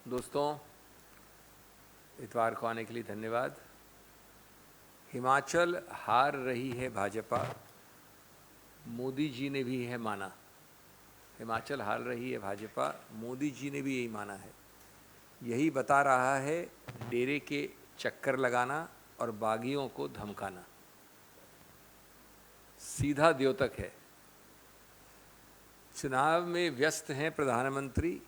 दोस्तों, इतवार को आने के लिए धन्यवाद। हिमाचल हार रही है भाजपा, मोदी जी ने भी है माना। हिमाचल हार रही है भाजपा, मोदी जी ने भी यही माना है। यही बता रहा है डेरे के चक्कर लगाना और बागियों को धमकाना। सीधा द्योतक है। चुनाव में व्यस्त हैं प्रधानमंत्री,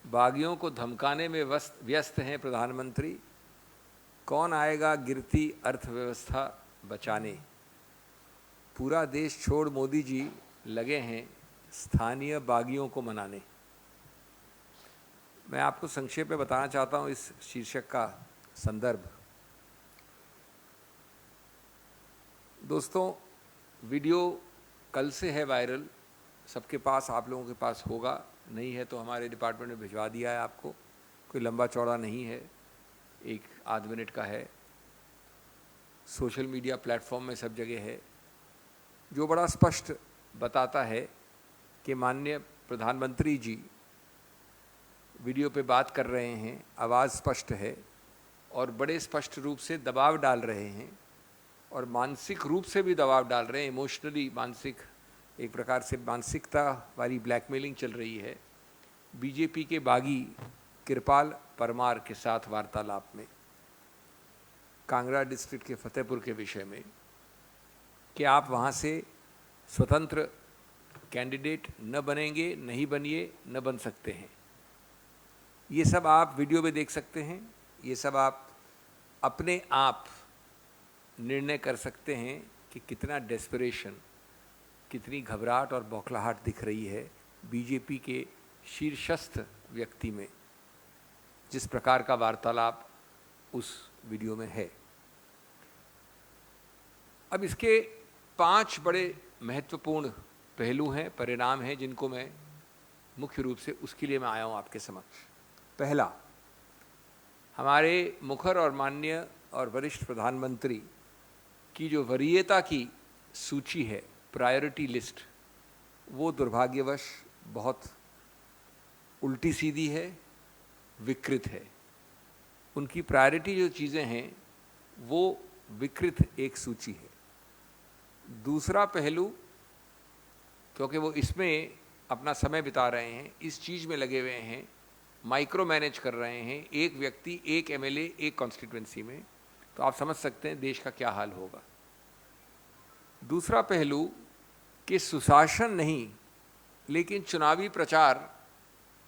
बागियों को धमकाने में व्यस्त हैं प्रधानमंत्री। कौन आएगा गिरती अर्थव्यवस्था बचाने? पूरा देश छोड़ मोदी जी लगे हैं स्थानीय बागियों को मनाने। मैं आपको संक्षेप में बताना चाहता हूं इस शीर्षक का संदर्भ। दोस्तों, वीडियो कल से है वायरल, सबके पास, आप लोगों के पास होगा। नहीं है तो हमारे डिपार्टमेंट में भिजवा दिया है आपको। कोई लंबा चौड़ा नहीं है, 1 आध मिनट का है। सोशल मीडिया प्लेटफॉर्म में सब जगह है, जो बड़ा स्पष्ट बताता है कि माननीय प्रधानमंत्री जी वीडियो पे बात कर रहे हैं, आवाज़ स्पष्ट है और बड़े स्पष्ट रूप से दबाव डाल रहे हैं और मानसिक रूप से भी दबाव डाल रहे हैं। इमोशनली, मानसिक, एक प्रकार से मानसिकता वाली ब्लैकमेलिंग चल रही है बीजेपी के बागी कृपाल परमार के साथ वार्तालाप में, कांगड़ा डिस्ट्रिक्ट के फतेहपुर के विषय में, कि आप वहाँ से स्वतंत्र कैंडिडेट न बनेंगे, नहीं बनिए, न बन सकते हैं। ये सब आप वीडियो में देख सकते हैं। ये सब आप अपने आप निर्णय कर सकते हैं कि कितना डेस्परेशन, कितनी घबराहट और बौखलाहट दिख रही है बीजेपी के शीर्षस्थ व्यक्ति में, जिस प्रकार का वार्तालाप उस वीडियो में है। अब इसके 5 बड़े महत्वपूर्ण पहलू हैं, परिणाम हैं, जिनको मैं मुख्य रूप से उसके लिए मैं आया हूँ आपके समक्ष। पहला, हमारे मुखर और माननीय और वरिष्ठ प्रधानमंत्री की जो वरीयता की सूची है, प्रायोरिटी लिस्ट, वो दुर्भाग्यवश बहुत उल्टी सीधी है, विकृत है। उनकी प्रायोरिटी जो चीज़ें हैं वो विकृत एक सूची है। दूसरा पहलू, क्योंकि वो इसमें अपना समय बिता रहे हैं, इस चीज़ में लगे हुए हैं, माइक्रो मैनेज कर रहे हैं, एक व्यक्ति, एक एमएलए, एक कॉन्स्टिट्यूएंसी में, तो आप समझ सकते हैं देश का क्या हाल होगा। दूसरा पहलू कि सुशासन नहीं, लेकिन चुनावी प्रचार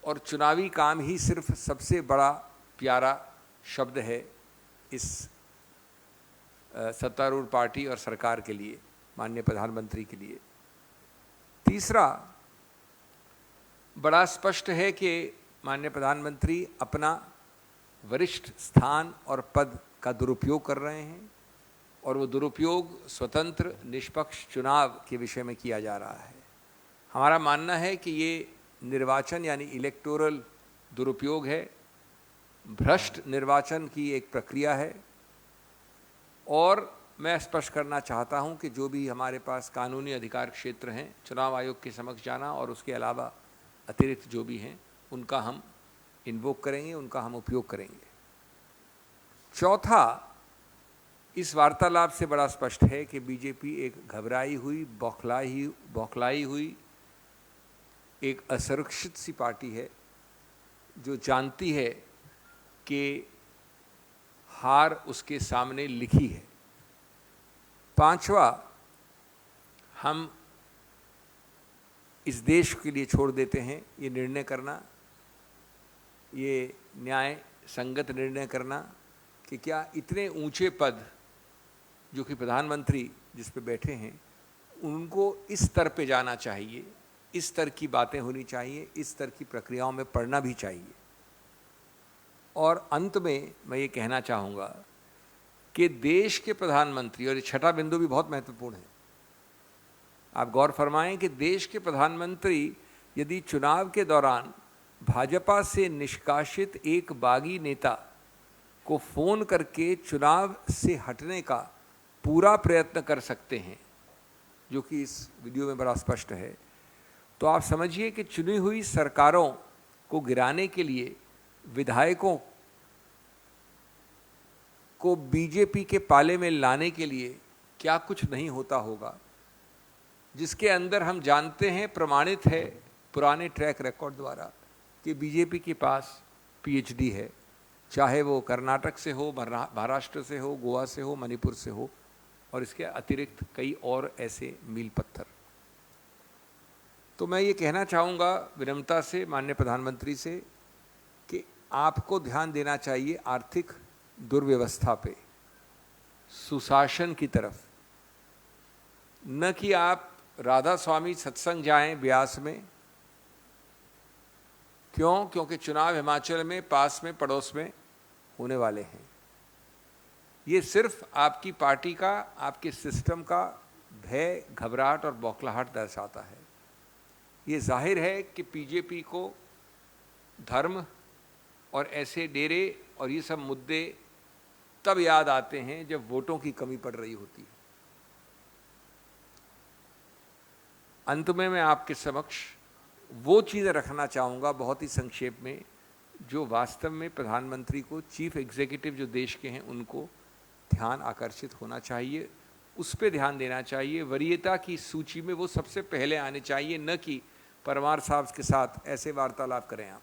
और चुनावी काम ही सिर्फ सबसे बड़ा प्यारा शब्द है इस सत्तारूढ़ पार्टी और सरकार के लिए, माननीय प्रधानमंत्री के लिए। तीसरा, बड़ा स्पष्ट है कि माननीय प्रधानमंत्री अपना वरिष्ठ स्थान और पद का दुरुपयोग कर रहे हैं और वो दुरुपयोग स्वतंत्र निष्पक्ष चुनाव के विषय में किया जा रहा है। हमारा मानना है कि ये निर्वाचन यानी इलेक्टोरल दुरुपयोग है, भ्रष्ट निर्वाचन की एक प्रक्रिया है। और मैं स्पष्ट करना चाहता हूं कि जो भी हमारे पास कानूनी अधिकार क्षेत्र हैं, चुनाव आयोग के समक्ष जाना और उसके अलावा अतिरिक्त जो भी हैं, उनका हम इन्वोक करेंगे, उनका हम उपयोग करेंगे। चौथा, इस वार्तालाप से बड़ा स्पष्ट है कि बीजेपी एक घबराई हुई, बौखलाई हुई, एक असुरक्षित सी पार्टी है, जो जानती है कि हार उसके सामने लिखी है। पांचवा, हम इस देश के लिए छोड़ देते हैं ये निर्णय करना, ये न्याय संगत निर्णय करना कि क्या इतने ऊंचे पद जो कि प्रधानमंत्री जिस पे बैठे हैं, उनको इस स्तर पे जाना चाहिए, इस स्तर की बातें होनी चाहिए, इस स्तर की प्रक्रियाओं में पढ़ना भी चाहिए। और अंत में मैं ये कहना चाहूँगा कि देश के प्रधानमंत्री, और ये छठा बिंदु भी बहुत महत्वपूर्ण है, आप गौर फरमाएं कि देश के प्रधानमंत्री यदि चुनाव के दौरान भाजपा से निष्कासित एक बागी नेता को फ़ोन करके चुनाव से हटने का पूरा प्रयत्न कर सकते हैं, जो कि इस वीडियो में बड़ा स्पष्ट है, तो आप समझिए कि चुनी हुई सरकारों को गिराने के लिए विधायकों को बीजेपी के पाले में लाने के लिए क्या कुछ नहीं होता होगा, जिसके अंदर हम जानते हैं, प्रमाणित है पुराने ट्रैक रिकॉर्ड द्वारा कि बीजेपी के पास पीएचडी है, चाहे वो कर्नाटक से हो, महाराष्ट्र से हो, गोवा से हो, मणिपुर से हो, और इसके अतिरिक्त कई और ऐसे मील पत्थर। तो मैं ये कहना चाहूँगा विनम्रता से माननीय प्रधानमंत्री से कि आपको ध्यान देना चाहिए आर्थिक दुर्व्यवस्था पे, सुशासन की तरफ, न कि आप राधा स्वामी सत्संग जाएं ब्यास में। क्यों? क्योंकि चुनाव हिमाचल में पास में, पड़ोस में होने वाले हैं। ये सिर्फ आपकी पार्टी का, आपके सिस्टम का भय, घबराहट और बौखलाहट दर्शाता है। ये जाहिर है कि बीजेपी को धर्म और ऐसे डेरे और ये सब मुद्दे तब याद आते हैं जब वोटों की कमी पड़ रही होती है। अंत में मैं आपके समक्ष वो चीज़ें रखना चाहूँगा बहुत ही संक्षेप में, जो वास्तव में प्रधानमंत्री को, चीफ एग्जीक्यूटिव जो देश के हैं, उनको ध्यान आकर्षित होना चाहिए, उस पर ध्यान देना चाहिए। वरीयता की सूची में वो सबसे पहले आने चाहिए, न कि परमार साहब के साथ ऐसे वार्तालाप करें आप।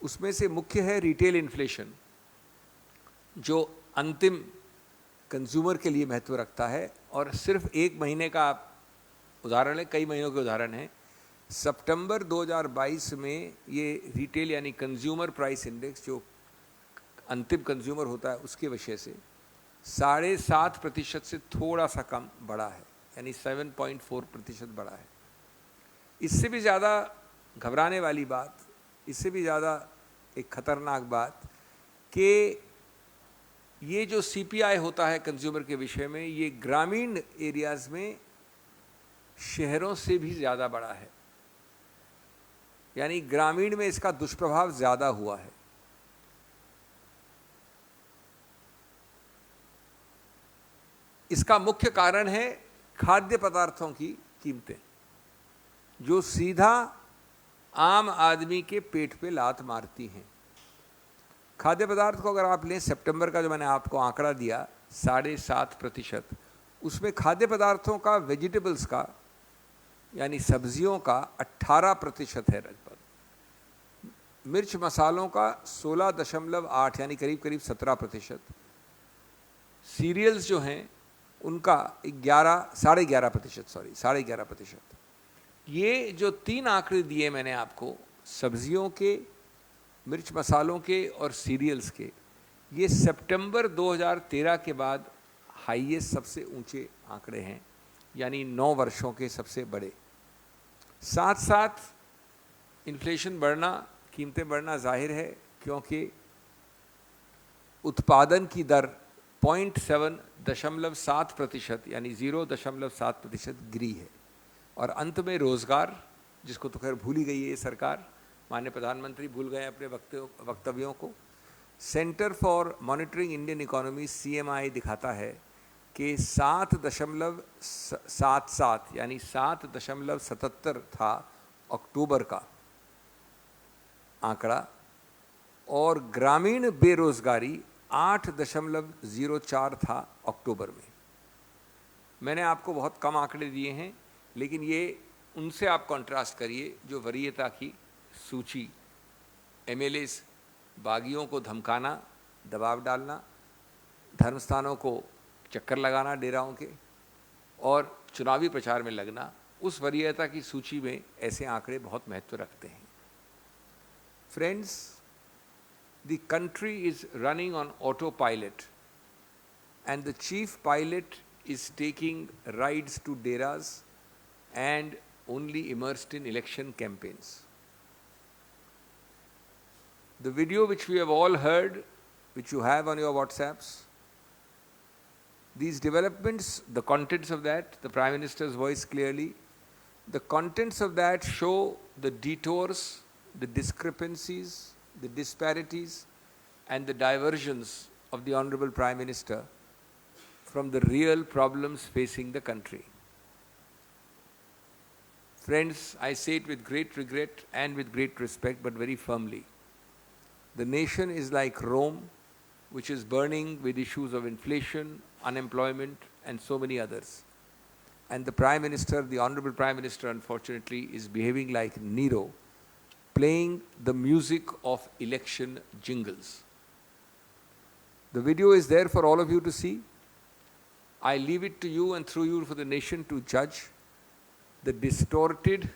उसमें से मुख्य है रिटेल इन्फ्लेशन, जो अंतिम कंज्यूमर के लिए महत्व रखता है, और सिर्फ एक महीने का आप उदाहरण है, कई महीनों के उदाहरण हैं। सितंबर 2022 में ये रिटेल यानी कंज्यूमर प्राइस इंडेक्स, जो अंतिम कंज्यूमर होता है, उसके विषय से 7.5% से थोड़ा सा कम बढ़ा है, यानी 7.4% बढ़ा है। इससे भी ज़्यादा घबराने वाली बात, इससे भी ज़्यादा एक खतरनाक बात, कि ये जो सीपीआई होता है कंज्यूमर के विषय में, ये ग्रामीण एरियाज़ में शहरों से भी ज़्यादा बड़ा है, यानी ग्रामीण में इसका दुष्प्रभाव ज़्यादा हुआ है। इसका मुख्य कारण है खाद्य पदार्थों की कीमतें, जो सीधा आम आदमी के पेट पे लात मारती हैं। खाद्य पदार्थ को अगर आप लें, सितंबर का जो मैंने आपको आंकड़ा दिया 7.5%, उसमें खाद्य पदार्थों का, वेजिटेबल्स का यानी सब्जियों का 18% है लगभग, मिर्च मसालों का 16.8 यानी करीब करीब 17%, सीरियल्स जो हैं उनका 11.5%। ये जो 3 आंकड़े दिए मैंने आपको, सब्जियों के, मिर्च मसालों के और सीरियल्स के, ये सितंबर 2013 के बाद हाईएस्ट, सबसे ऊंचे आंकड़े हैं, यानी 9 वर्षों के सबसे बड़े। साथ साथ इन्फ्लेशन बढ़ना, कीमतें बढ़ना जाहिर है, क्योंकि उत्पादन की दर 0.7% यानी 0.7% गिरी है। और अंत में रोज़गार, जिसको तो खैर भूल ही गई है ये सरकार, माननीय प्रधानमंत्री भूल गए अपने वक्तव्यों को। Centre for monitoring Indian economy CMI दिखाता है कि 7.77 यानी 7.77 था अक्टूबर का आंकड़ा, और ग्रामीण बेरोजगारी 8.04 था अक्टूबर में। मैंने आपको बहुत कम आंकड़े दिए हैं, लेकिन ये उनसे आप कंट्रास्ट करिए जो वरीयता की सूची, MLAs बागियों को धमकाना, दबाव डालना, धर्मस्थानों को चक्कर लगाना डेराओं के, और चुनावी प्रचार में लगना, उस वरीयता की सूची में ऐसे आंकड़े बहुत महत्व रखते हैं। Friends, the country is running on autopilot, and the chief pilot is taking rides to deras and only immersed in election campaigns. The video which we have all heard, which you have on your WhatsApps, these developments, the contents of that, the Prime Minister's voice clearly, the contents of that show the detours, the discrepancies, the disparities and the diversions of the Honorable Prime Minister from the real problems facing the country. Friends, I say it with great regret and with great respect, but very firmly. The nation is like Rome, which is burning with issues of inflation, unemployment, and so many others. And the Prime Minister, the Honorable Prime Minister, unfortunately, is behaving like Nero, playing the music of election jingles. The video is there for all of you to see. I leave it to you and through you for the nation to judge the distorted,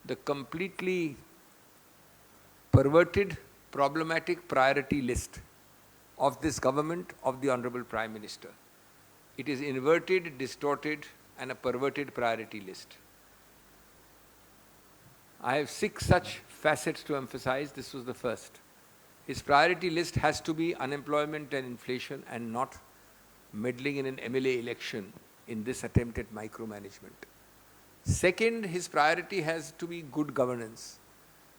the completely perverted, problematic priority list of this government, of the Honorable Prime Minister. It is inverted, distorted, and a perverted priority list. I have 6 such facets to emphasize. This was the first. His priority list has to be unemployment and inflation and not meddling in an MLA election in this attempt at micromanagement. Second, his priority has to be good governance.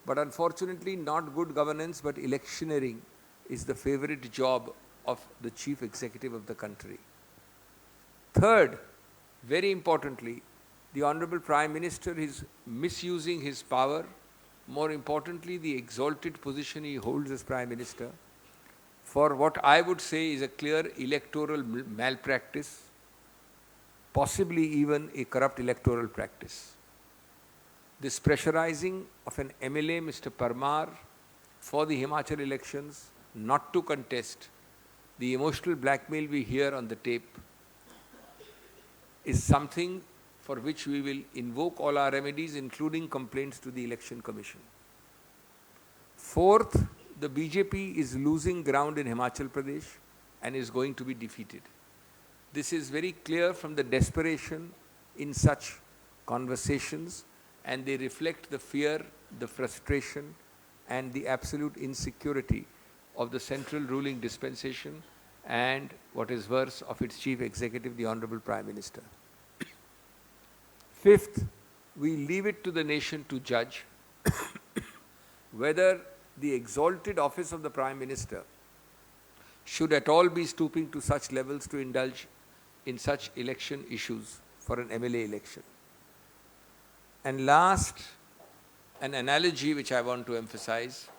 But unfortunately, not good governance, but electioneering is the favorite job of the chief executive of the country. Third, very importantly, the Honorable Prime Minister is misusing his power, more importantly, the exalted position he holds as Prime Minister, for what I would say is a clear electoral malpractice, possibly even a corrupt electoral practice. This pressurizing of an MLA, Mr. Parmar, for the Himachal elections, not to contest, the emotional blackmail we hear on the tape, is something for which we will invoke all our remedies, including complaints to the Election Commission. Fourth, the BJP is losing ground in Himachal Pradesh and is going to be defeated. This is very clear from the desperation in such conversations, and they reflect the fear, the frustration, and the absolute insecurity of the central ruling dispensation and, what is worse, of its chief executive, the Honorable Prime Minister. Fifth, we leave it to the nation to judge whether the exalted office of the Prime Minister should at all be stooping to such levels to indulge in such election issues for an MLA election. And last, an analogy which I want to emphasize.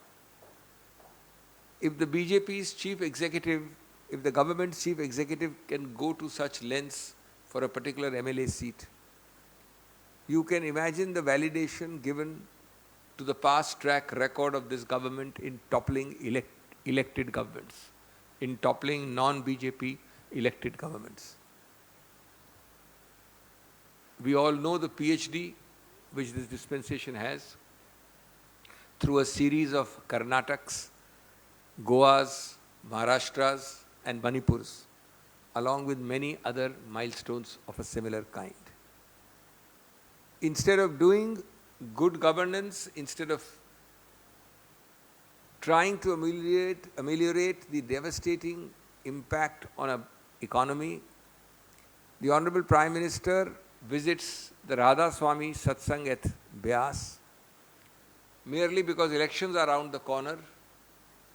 If the BJP's chief executive, if the government's chief executive can go to such lengths for a particular MLA seat, you can imagine the validation given to the past track record of this government in toppling elected governments, in toppling non-BJP elected governments. We all know the PhD which this dispensation has through a series of Karnataks, Goas, Maharashtras, and Manipurs, along with many other milestones of a similar kind. Instead of doing good governance, instead of trying to ameliorate the devastating impact on an economy, the Honorable Prime Minister visits the Radha Swami Satsang at Beas merely because elections are around the corner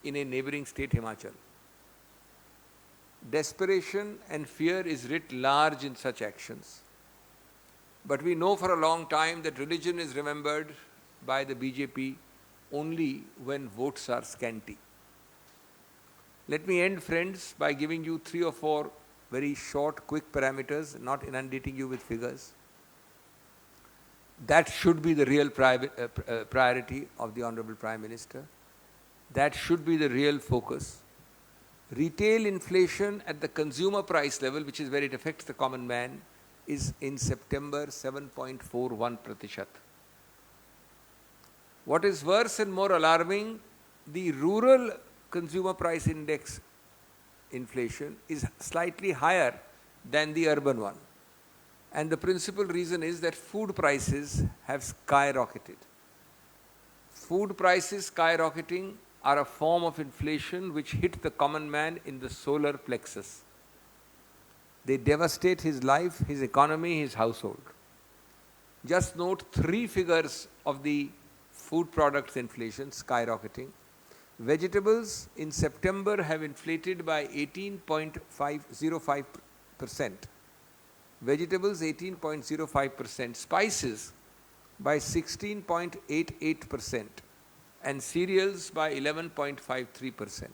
in a neighboring state, Himachal. Desperation and fear is writ large in such actions. But we know for a long time that religion is remembered by the BJP only when votes are scanty. Let me end, friends, by giving you 3 or 4 very short, quick parameters, not inundating you with figures. That should be the real priority of the Honorable Prime Minister. That should be the real focus. Retail inflation at the consumer price level, which is where it affects the common man, is in September 7.41%. What is worse and more alarming, the rural consumer price index inflation is slightly higher than the urban one. And the principal reason is that food prices have skyrocketed. Food prices skyrocketing are a form of inflation which hit the common man in the solar plexus. They devastate his life, his economy, his household. Just note 3 figures of the food products inflation skyrocketing. Vegetables in September have inflated by 18.05%. Vegetables 18.05%. Spices by 16.88% and cereals by 11.53%.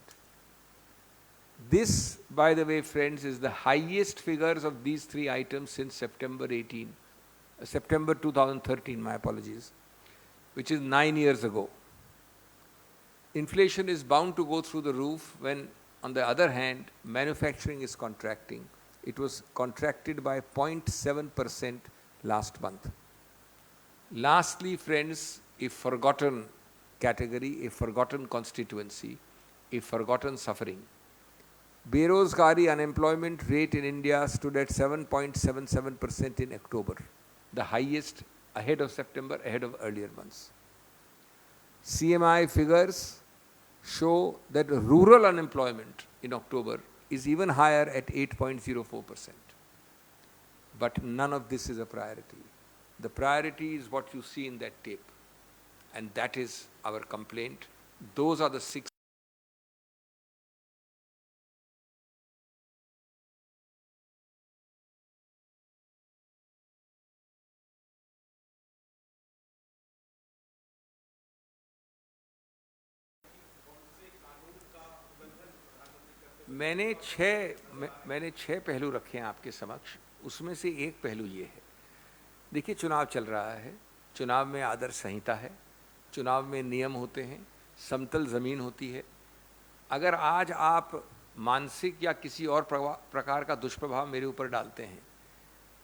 This, by the way, friends, is the highest figures of these three items since September 2013, my apologies, which is 9 years ago. Inflation is bound to go through the roof when, on the other hand, manufacturing is contracting. It was contracted by 0.7% last month. Lastly, friends, a forgotten category, a forgotten constituency, a forgotten suffering. Berozgari unemployment rate in India stood at 7.77% in October, the highest ahead of September, ahead of earlier months. CMI figures show that rural unemployment in October is even higher at 8.04%. But none of this is a priority. The priority is what you see in that tape. And that is our complaint. Those are the 6. मैंने छह पहलू रखे हैं आपके समक्ष। उसमें से एक पहलू ये है, देखिए चुनाव चल रहा है, चुनाव में आदर्श संहिता है, चुनाव में नियम होते हैं, समतल ज़मीन होती है। अगर आज आप मानसिक या किसी और प्रकार का दुष्प्रभाव मेरे ऊपर डालते हैं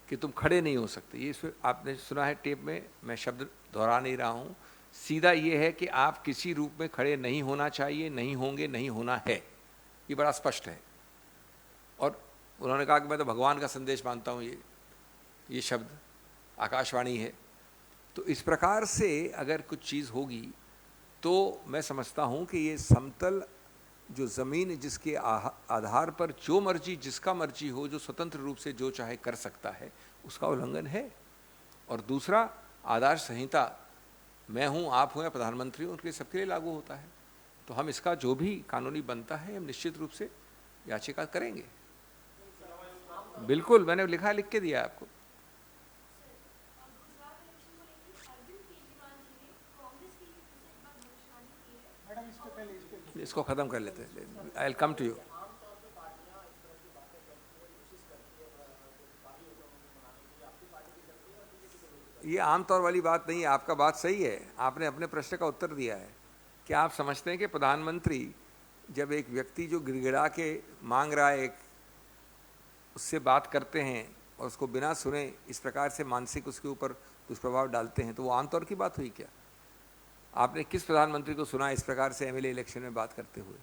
कि तुम खड़े नहीं हो सकते, ये आपने सुना है टेप में, मैं शब्द दोहरा नहीं रहा हूँ, सीधा ये है कि आप किसी रूप में खड़े नहीं होना चाहिए, नहीं होंगे, नहीं होना है, ये बड़ा स्पष्ट है। और उन्होंने कहा कि मैं तो भगवान का संदेश मानता हूँ, ये शब्द आकाशवाणी है। तो इस प्रकार से अगर कुछ चीज़ होगी तो मैं समझता हूँ कि ये समतल जो ज़मीन जिसके आधार पर जो मर्जी जिसका मर्जी हो, जो स्वतंत्र रूप से जो चाहे कर सकता है, उसका उल्लंघन है। और दूसरा, आदर्श संहिता मैं हूँ, आप हो या प्रधानमंत्री हो, उनके सबके लिए लागू होता है। तो हम इसका जो भी कानूनी बनता है हम निश्चित रूप से याचिका करेंगे। बिल्कुल, मैंने लिखा, लिख के दिया आपको। इसको खत्म कर लेते हैं, I will come to you. ये आमतौर वाली बात नहीं है, आपका बात सही है, आपने अपने प्रश्न का उत्तर दिया है। क्या आप समझते हैं कि प्रधानमंत्री जब एक व्यक्ति जो गिड़गिड़ा के मांग रहा है, उससे बात करते हैं और उसको बिना सुने इस प्रकार से मानसिक उसके ऊपर दुष्प्रभाव डालते हैं, तो वो आमतौर की बात हुई क्या? आपने किस प्रधानमंत्री को सुना इस प्रकार से एमएलए इलेक्शन में बात करते हुए?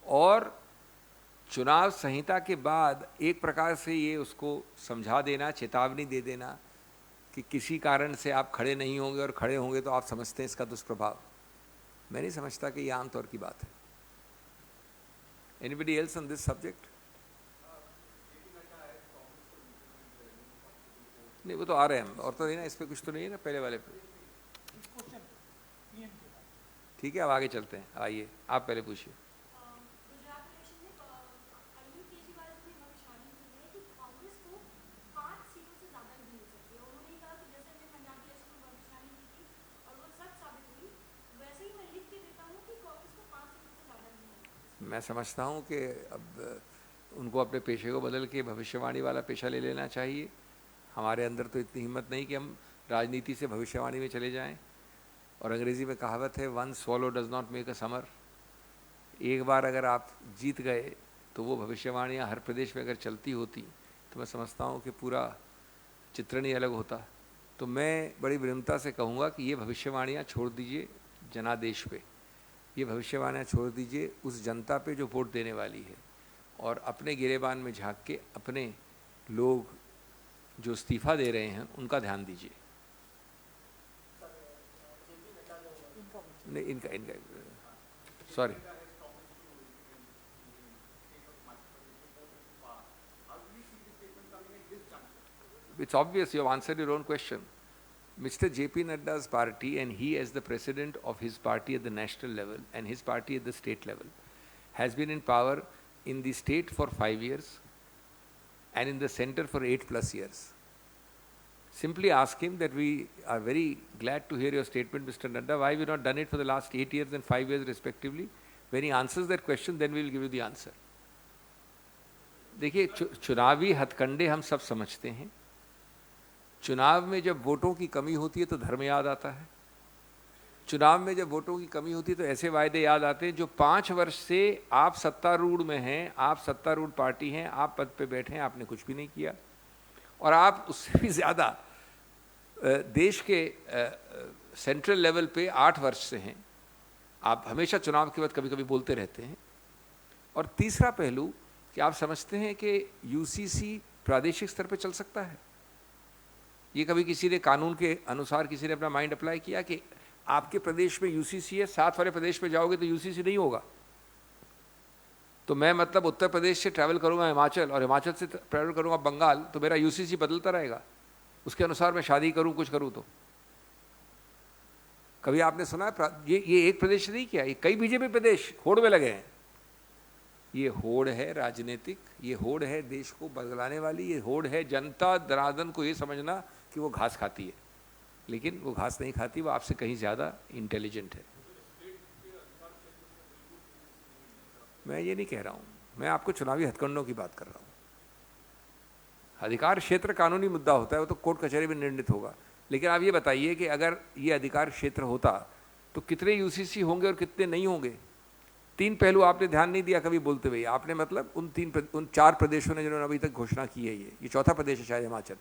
और चुनाव संहिता के बाद एक प्रकार से ये उसको समझा देना, चेतावनी दे देना कि किसी कारण से आप खड़े नहीं होंगे और खड़े होंगे तो आप समझते हैं इसका दुष्प्रभाव। मैं नहीं समझता कि ये आमतौर की बात है। Anybody else on this subject? नहीं, वो तो आ रहे हैं, और तो नहीं ना, इस पे कुछ तो नहीं है ना पहले वाले पे। ठीक है, अब आगे चलते हैं, आइए आप पहले पूछिए। मैं समझता हूँ कि अब उनको अपने पेशे को बदल के भविष्यवाणी वाला पेशा ले लेना चाहिए। हमारे अंदर तो इतनी हिम्मत नहीं कि हम राजनीति से भविष्यवाणी में चले जाएं। और अंग्रेज़ी में कहावत है, one swallow does not make a summer. एक बार अगर आप जीत गए तो वो भविष्यवाणियाँ हर प्रदेश में अगर चलती होती तो मैं समझता हूँ कि पूरा चित्रण ही अलग होता। तो मैं बड़ी विनम्रता से कहूँगा कि ये भविष्यवाणियाँ छोड़ दीजिए जनादेश पे, ये भविष्यवाणियाँ छोड़ दीजिए उस जनता पे जो वोट देने वाली है, और अपने गिरेबान में झांक के अपने लोग जो इस्तीफ़ा दे रहे हैं उनका ध्यान दीजिए। नहीं, इनका sorry, it's obvious you have answered your own question. Mr. JP Nadda's party, and he as the president of his party at the national level and his party at the state level, has been in power in the state for 5 years and in the center for 8+ years. Simply ask him that we are very glad to hear your statement, Mr. Nadda. Why we not done it for the last 8 years and 5 years respectively? When he answers that question, then we will give you the answer. देखिए, चुनावी हथकंडे हम सब समझते हैं. चुनाव में जब वोटों की कमी होती है तो धर्म याद आता है. चुनाव में जब वोटों की कमी होती है तो ऐसे वायदे याद आते हैं जो 5 वर्ष से आप सत्तारूढ़ में हैं, आप सत्तारूढ़ पार्टी हैं, आप पद पे बैठे हैं, आपने कुछ भी नहीं किया. और आप उससे भी ज़्यादा देश के सेंट्रल लेवल पे 8 वर्ष से हैं. आप हमेशा चुनाव के बाद कभी कभी बोलते रहते हैं. और तीसरा पहलू कि आप समझते हैं कि यूसीसी प्रादेशिक स्तर पे चल सकता है. ये कभी किसी ने कानून के अनुसार किसी ने अपना माइंड अप्लाई किया कि आपके प्रदेश में यूसीसी है, साथ वाले प्रदेश में जाओगे तो यूसीसी नहीं होगा. तो मैं मतलब उत्तर प्रदेश से ट्रैवल करूंगा हिमाचल और हिमाचल से ट्रैवल करूंगा बंगाल, तो मेरा यूसीसी बदलता रहेगा. उसके अनुसार मैं शादी करूं, कुछ करूं. तो कभी आपने सुना है ये एक प्रदेश नहीं किया, ये कई बीजेपी प्रदेश होड़ में लगे हैं. ये होड़ है राजनीतिक, ये होड़ है देश को बदलाने वाली, ये होड़ है जनता दरादन को ये समझना कि वो घास खाती है, लेकिन वो घास नहीं खाती, वो आपसे कहीं ज़्यादा इंटेलिजेंट है. मैं ये नहीं कह रहा हूँ, मैं आपको चुनावी हथकंडों की बात कर रहा हूँ. अधिकार क्षेत्र कानूनी मुद्दा होता है, वो तो कोर्ट कचहरी में निर्णित होगा. लेकिन आप ये बताइए कि अगर ये अधिकार क्षेत्र होता तो कितने यूसीसी होंगे और कितने नहीं होंगे. 3 पहलू आपने ध्यान नहीं दिया कभी बोलते हुए. आपने मतलब उन 4 प्रदेशों ने जिन्होंने अभी तक घोषणा की है, ये चौथा प्रदेश है शायद हिमाचल.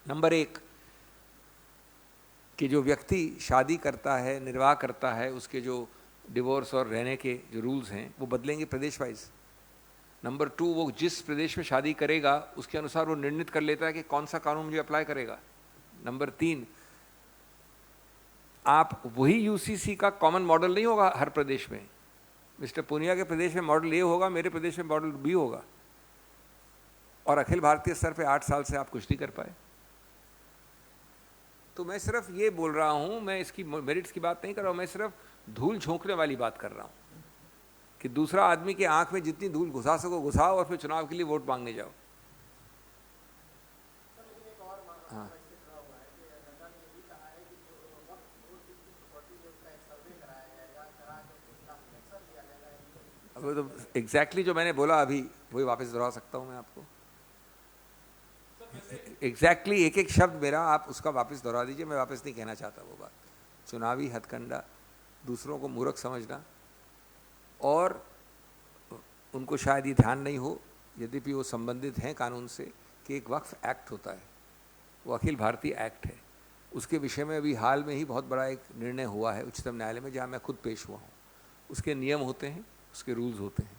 नंबर 1 कि जो व्यक्ति शादी करता है, निर्वाह करता है, उसके जो डिवोर्स और रहने के जो रूल्स हैं वो बदलेंगे प्रदेश वाइज. नंबर 2 वो जिस प्रदेश में शादी करेगा उसके अनुसार वो निर्णित कर लेता है कि कौन सा कानून मुझे अप्लाई करेगा. नंबर 3 आप वही यूसीसी का कॉमन मॉडल नहीं होगा हर प्रदेश में. मिस्टर पूनिया के प्रदेश में मॉडल ए होगा, मेरे प्रदेश में मॉडल बी होगा. और अखिल भारतीय स्तर पे 8 साल से आप कुछ नहीं कर पाए. तो मैं सिर्फ ये बोल रहा हूं, मैं इसकी मेरिट्स की बात नहीं कर रहा हूं, मैं सिर्फ धूल झोंकने वाली बात कर रहा हूं कि दूसरा आदमी के आंख में जितनी धूल घुसा सको घुसाओ और फिर चुनाव के लिए वोट मांगने जाओ. हाँ, अब तो एग्जैक्टली जो मैंने बोला अभी वही वापस दोहरा सकता हूं मैं आपको. एग्जैक्टली एक एक शब्द मेरा आप उसका वापस दोहरा दीजिए. मैं वापस नहीं कहना चाहता वो बात. चुनावी हथकंडा, दूसरों को मूर्ख समझना, और उनको शायद ये ध्यान नहीं हो, यद्यपि वो संबंधित हैं कानून से, कि एक वक्फ एक्ट होता है, वो अखिल भारतीय एक्ट है. उसके विषय में अभी हाल में ही बहुत बड़ा एक निर्णय हुआ है उच्चतम न्यायालय में, जहाँ मैं खुद पेश हुआ हूँ. उसके नियम होते हैं, उसके रूल्स होते हैं.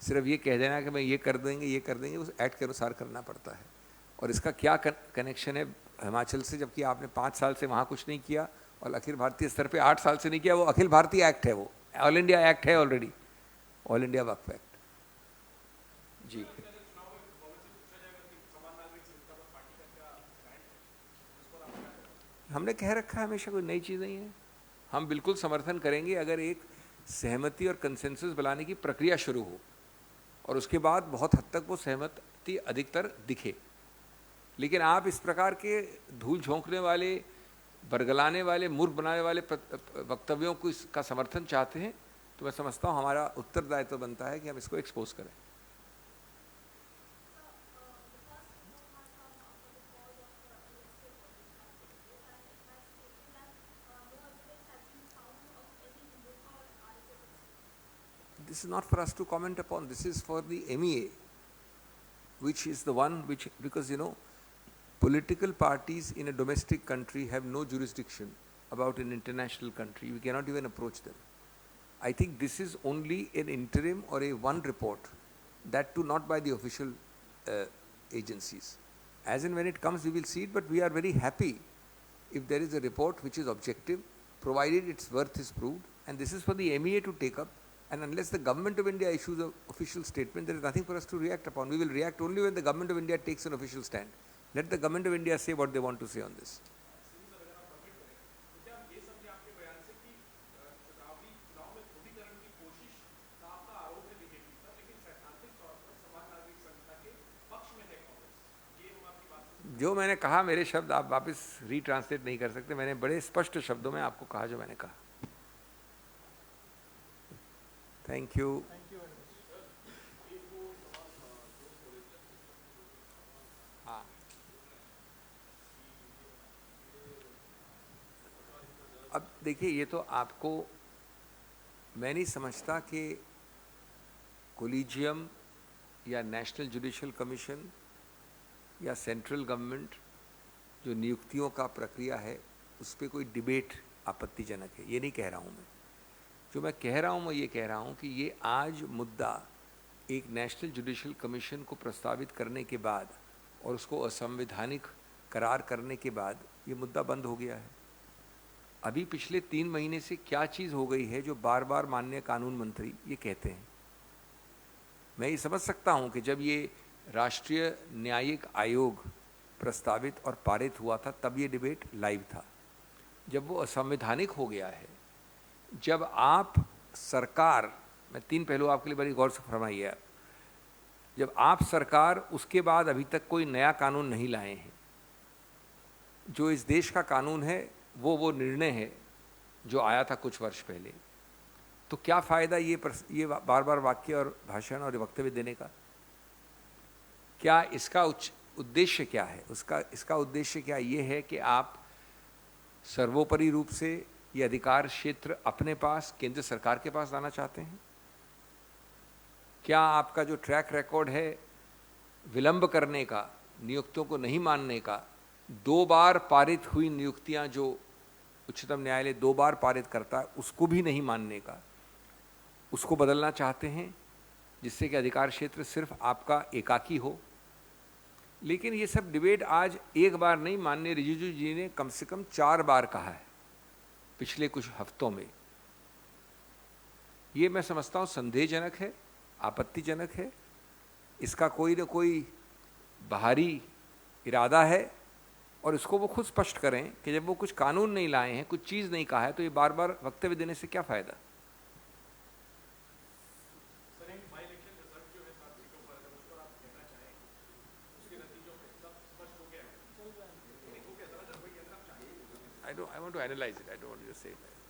सिर्फ ये कह देना कि मैं ये कर देंगे, उस एक्ट के अनुसार करना पड़ता है. और इसका क्या कनेक्शन है हिमाचल से, जबकि आपने 5 साल से वहाँ कुछ नहीं किया और अखिल भारतीय स्तर पे 8 साल से नहीं किया. वो अखिल भारतीय एक्ट है, वो ऑल इंडिया एक्ट है ऑलरेडी, ऑल इंडिया वक्फ एक्ट. जी, हमने कह रखा है हमेशा, कोई नई चीज़ नहीं है. हम बिल्कुल समर्थन करेंगे अगर एक सहमति और कंसेंसस बनाने की प्रक्रिया शुरू हो और उसके बाद बहुत हद तक वो सहमति अधिकतर दिखे. लेकिन आप इस प्रकार के धूल झोंकने वाले, बरगलाने वाले, मूर्ख बनाने वाले वक्तव्यों को इसका समर्थन चाहते हैं, तो मैं समझता हूँ हमारा उत्तरदायित्व बनता है कि हम इसको एक्सपोज करें. This is not for us to comment upon. This is for the MEA, which is the one which, because political parties in a domestic country have no jurisdiction about an international country. We cannot even approach them. I think this is only an interim or a one report, that too not by the official agencies. As and when it comes, we will see it, but we are very happy if there is a report which is objective, provided its worth is proved, and this is for the MEA to take up. And unless the Government of India issues an official statement, there is nothing for us to react upon. We will react only when the Government of India takes an official stand. Let the Government of India say what they want to say on this. जो मैंने कहा, मेरे शब्द आप वापस रीट्रांसलेट नहीं कर सकते। मैंने बड़े स्पष्ट शब्दों में आपको कहा जो मैंने कहा। Thank you. हाँ, अब देखिए, ये तो आपको, मैं नहीं समझता कि कोलिजियम या नेशनल जुडिशल कमीशन या सेंट्रल गवर्नमेंट जो नियुक्तियों का प्रक्रिया है उस पर कोई डिबेट आपत्तिजनक है, ये नहीं कह रहा हूँ मैं। जो मैं कह रहा हूँ, मैं ये कह रहा हूँ कि ये आज मुद्दा एक नेशनल जुडिशल कमीशन को प्रस्तावित करने के बाद और उसको असंवैधानिक करार करने के बाद ये मुद्दा बंद हो गया है। अभी पिछले 3 महीने से क्या चीज़ हो गई है जो बार बार माननीय कानून मंत्री ये कहते हैं। मैं ये समझ सकता हूँ कि जब ये राष्ट्रीय न्यायिक आयोग प्रस्तावित और पारित हुआ था तब ये डिबेट लाइव था। जब वो असंवैधानिक हो गया है, जब आप सरकार, मैं 3 पहलू आपके लिए बड़ी गौर से फरमाइए आप, जब आप सरकार उसके बाद अभी तक कोई नया कानून नहीं लाए हैं, जो इस देश का कानून है वो निर्णय है जो आया था कुछ वर्ष पहले, तो क्या फ़ायदा ये बार बार वाक्य और भाषण और वक्तव्य देने का? क्या इसका उद्देश्य क्या है? इसका उद्देश्य क्या ये है कि आप सर्वोपरि रूप से ये अधिकार क्षेत्र अपने पास, केंद्र सरकार के पास लाना चाहते हैं? क्या आपका जो ट्रैक रिकॉर्ड है विलंब करने का, नियुक्तियों को नहीं मानने का, 2 बार पारित हुई नियुक्तियां जो उच्चतम न्यायालय 2 बार पारित करता है उसको भी नहीं मानने का, उसको बदलना चाहते हैं जिससे कि अधिकार क्षेत्र सिर्फ आपका एकाकी हो? लेकिन ये सब डिबेट आज एक बार नहीं, माननीय रिजिजू जी ने कम से कम 4 बार कहा है पिछले कुछ हफ्तों में। ये मैं समझता हूँ संदेहजनक है, आपत्तिजनक है। इसका कोई न कोई बाहरी इरादा है और इसको वो खुद स्पष्ट करें कि जब वो कुछ कानून नहीं लाए हैं, कुछ चीज़ नहीं कहा है, तो ये बार बार वक्तव्य देने से क्या फ़ायदा? I want to analyze it. I don't want you to say that.